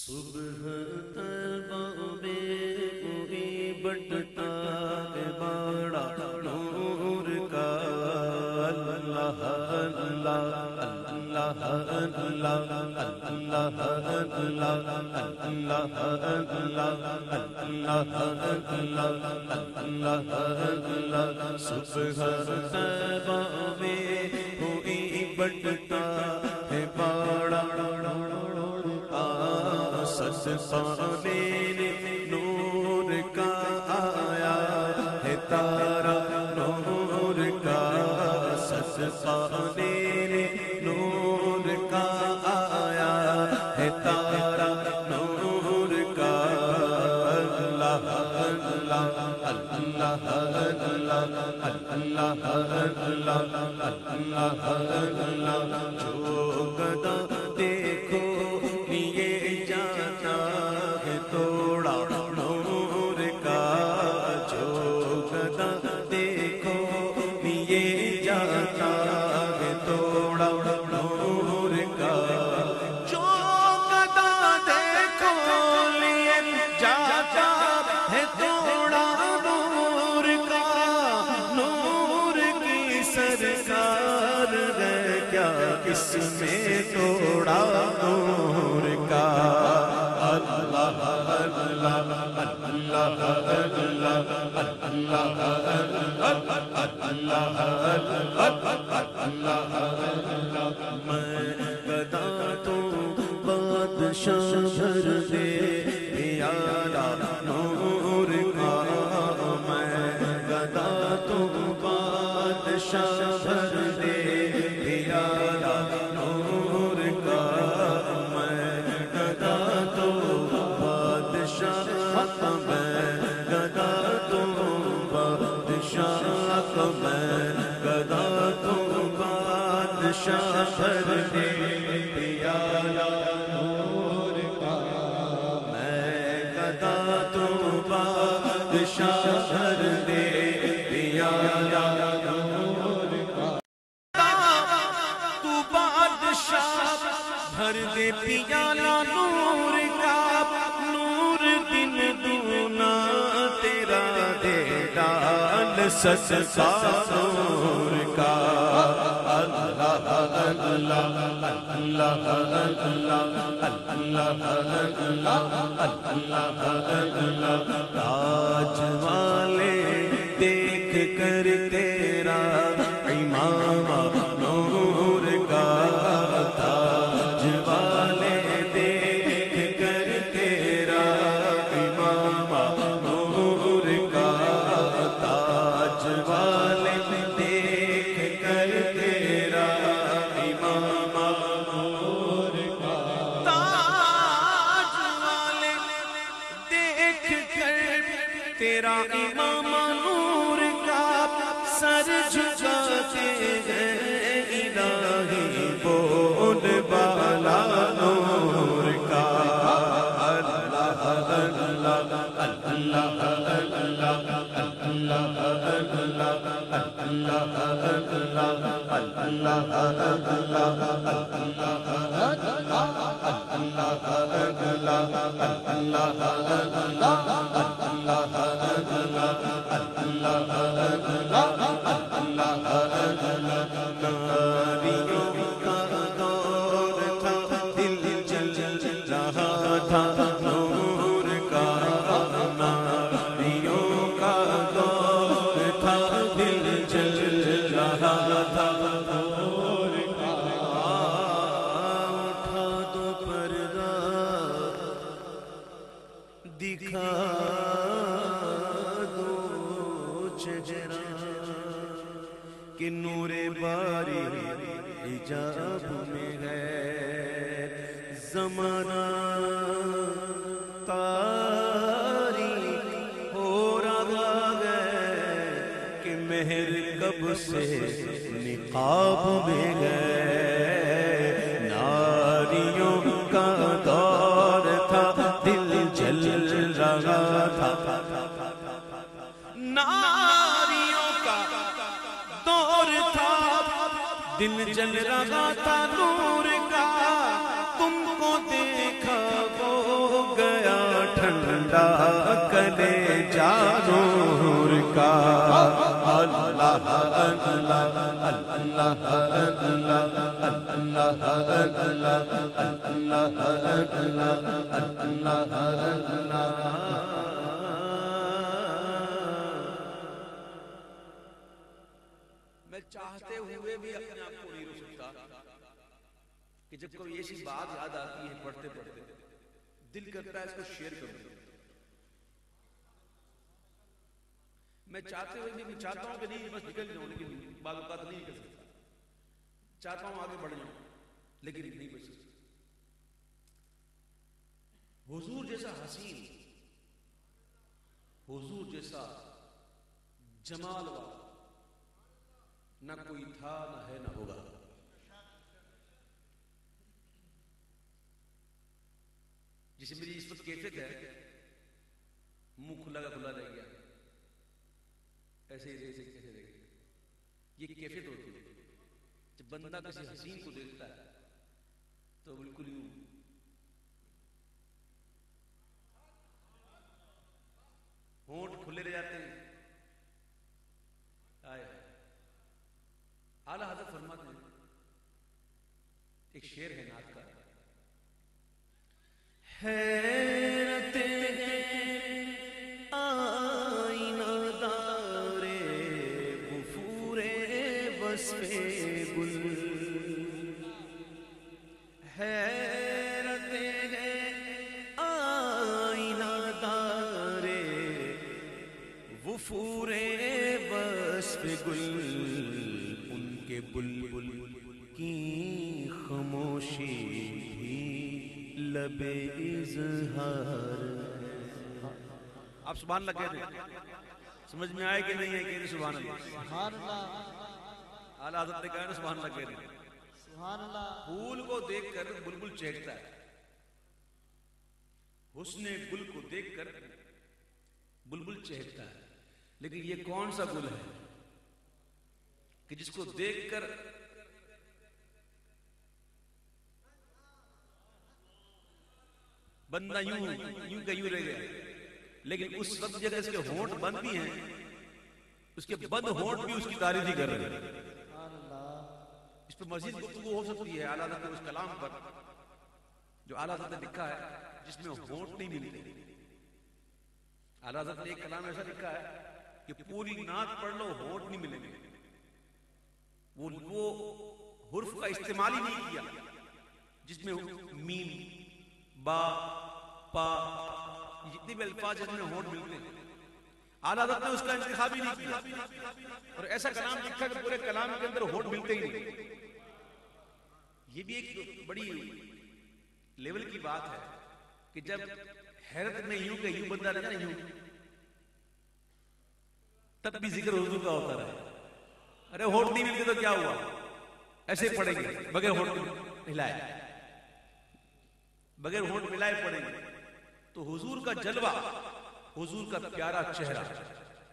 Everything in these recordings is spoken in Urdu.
صبح طیبہ میں کوئی بٹتا ہے بڑا نور کا اللہ اللہ اللہ اللہ اللہ اللہ اللہ صبح طیبہ میں کوئی بٹتا ہے بڑا میرے نور کا آیا ہے تارا نور کا میرے نور کا آیا ہے تارا نور کا اللہ اللہ اللہ اللہ اللہ جو گدا دیکھو لیے جاتا ہے توڑا نور کا جو گدا دیکھو لیے جاتا ہے توڑا نور کا جو گدا دیکھو لیے جاتا ہے توڑا نور کا نور کی سرکار ہے کیا اس میں توڑا نور کا اللہ اللہ اللہ اللہ میں گدا تو بادشاہ بھر دے پیالہ نور کا میں گدا تو بادشاہ بھر دے پیالہ نور کا میں گدا تو بادشاہ میں گدا تو بادشاہ میں گدا تو بادشاہ بھر دے پیالہ نور کا میں گدا تو بادشاہ بھر دے پیالہ نور کا تو بادشاہ بھر دے پیالہ نور کا نور دن دونا تیرا دے ڈال صدقہ نور کا اللہ اللہ اللہ اللہ تاج والے دیکھ کر تیرا امام نور کا تاج والے دیکھ کر تیرا امام نور کا تاج والے دیکھ کر تیرا امام نور کا تاج والے دیکھ کر تیرا امام نور کا سر جھکاتے ہیں الہی بول بالا نور کا اللہ اللہ اللہ دکھا دو چہرہ کہ نور باری حجاب میں ہے زمانہ تاریک ہو رہا ہے کہ مہر کب سے نقاب میں ہے ناریوں کا دور تھا دل جل رہا تھا ناریوں کا دور تھا دل جل رہا تھا نور کا تم کو دیکھا وہ میں چاہتے ہوئے بھی اپنے آپ کو نہیں روک سکتا کہ جب کوئی ایسی بات یاد آتی ہے پڑھتے پڑھتے دل کرتا ہے اس کو شیئر کروں. میں چاہتے ہوئے بھی میں چاہتا ہوں کہ نہیں بس نکل جاؤں لیکن بعض اوقات نہیں نکل سکتا. چاہتا ہوں آگے بڑھ جاؤں لیکن نہیں بچ سکتا. حضور جیسا حسین، حضور جیسا جمال والا نہ کوئی تھا، نہ ہے، نہ ہوگا. جسے میری اس وقت کیفیت ہے، منہ کھلا کا کھلا رہ گیا، ایسے ہی کیسے رہ گیا. یہ کیفیت ہوتی ہے جب بندہ کسی حسین کو دیکھتا ہے تو بالکل یوں ہونٹ کھلے رہ جاتے ہیں. آئے اعلیٰ حضرت فرماتے ہیں، ایک شعر ہے نعت کا، حیرت آئینہ دارے غفور وصف گل، حیرت آئینہ دارے غفور وصف گل، ان کے بلبل کی خاموشی بھی لب اظہار. آپ سبحان اللہ کہہ دیں، سمجھ میں آئے کہ نہیں ہے؟ کہ سبحان اللہ. سبحان اللہ. اعلیٰ حضرت نے کہا نا سبحان اللہ کہہ دیں. سبحان اللہ. پھول کو دیکھ کر بلبل چہکتا ہے، حسن گل کو دیکھ کر بلبل چہکتا ہے، لیکن یہ کون سا گل ہے کہ جس کو دیکھ کر بندہ یوں کہ یوں رہ گیا، لیکن اس وقت جگہ اس کے ہونٹ بند بھی ہیں، اس کے بند ہونٹ بھی اس کی تعریف ہی کر رہے ہیں. اس پر مزید گفتگو ہو سکتی ہے اعلیٰ حضرت کے اس کلام پر جو اعلیٰ حضرت نے لکھا ہے جس میں ہونٹ نہیں ملتے. اعلیٰ حضرت نے ایک کلام ایسا لکھا ہے کہ پوری نعت پڑھ لو ہونٹ نہیں ملیں گے. وہ حرف کا استعمال ہی نہیں کیا جس میں میم، با، پا، جتنے بھی الفاظ جس میں ہونٹ ملتے ہیں. اعلیٰ حضرت نے اس کا انتخاب ہی نہیں کیا اور ایسا کلام لکھا کہ پورے کلام کے اندر ہونٹ ملتے ہی نہیں. یہ بھی ایک بڑی لیول کی بات ہے کہ جب حیرت میں یوں کہ یوں بندہ رہتا ہے یوں، تب بھی ذکر حضور کا ہوتا رہے. ارے ہونٹ نہیں ملتے تو کیا ہوا، ایسے پڑھیں گے بغیر ہونٹ ہلائے، بغیر ہونٹ ملائے پڑھیں گے تو حضور کا جلوہ، حضور کا پیارا چہرہ.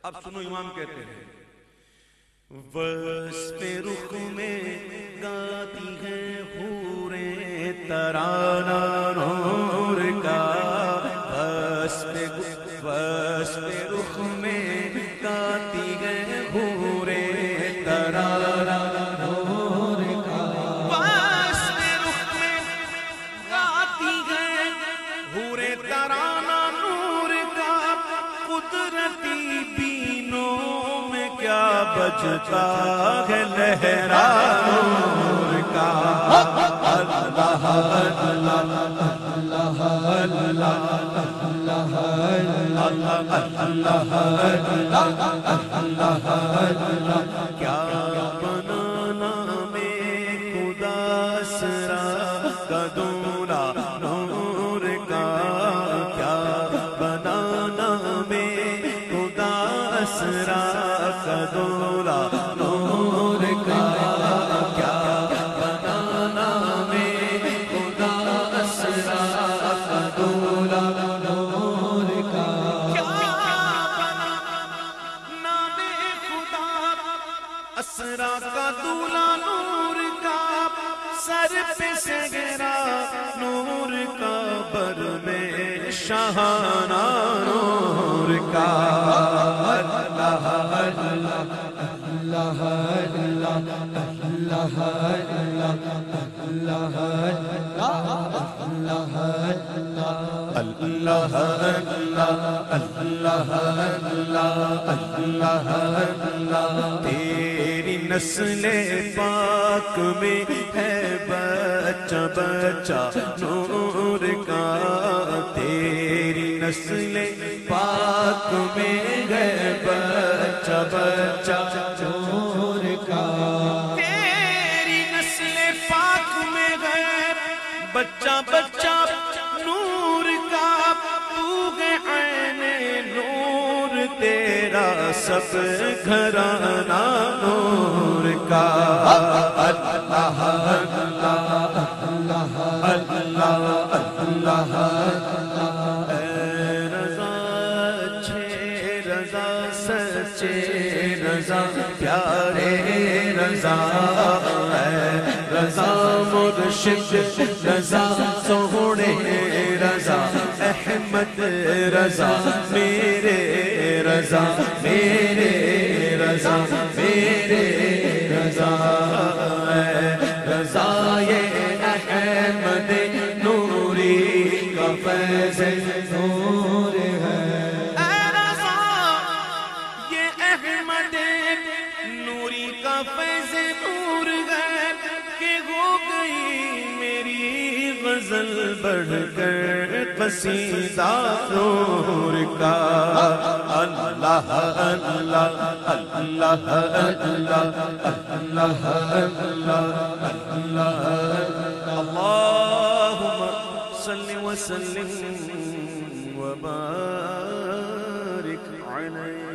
اب سنو امام کہتے ہیں، وصف رخ میں گاتی ہیں حوریں ترانہ نور کا، وصف رخ میں گاتی ہیں حوریں ترانہ نور کا، وصف رخ میں گاتی ہیں حوریں ترانہ نور کا، قدرتی بینوں میں کیا بجتا ہے لہرا نور کا. اللہ اللہ اللہ اللہ اللہ، کیا بنانا میں خدا سرا کا دولا نور کا، کیا بنانا میں خدا سرا کا دولا نور کا، کیا بنانا میں خدا سرا کا دولا نور کا، کیا بنانا میں خدا اسرا کا دولا نور کا، سر پہ سگرا نور کا، بر میں شاہانہ نور کا. اللہ اللہ اللہ تیری نسل پاک میں ہے بچہ بچہ نور کا، تیری نسل پاک میں ہے بچہ بچہ نور کا، تیری نسل پاک میں ہے بچہ بچہ نور کا، تو ہے عین نور تیرا سب گھرانہ نور کا۔ اللہ اللہ اللہ اللہ اے رضا اچھے رضا سچے رضا پیارے رضا، اے رضا مرشد رضا سوڑے رضا احمد رضا میرے رضا میرے رضا میرے رضا، رضا یہ احمد نوری کا فیض نور ہے، اے رضا یہ احمد نوری کا فیض نور ہے، کہ ہو گئی میری غزل بڑھ کر قصیدہ نور کا۔ اللہ اللہ اللہ اللہ اللہ اللہ اللہم صل وسلم وبارک علیہ۔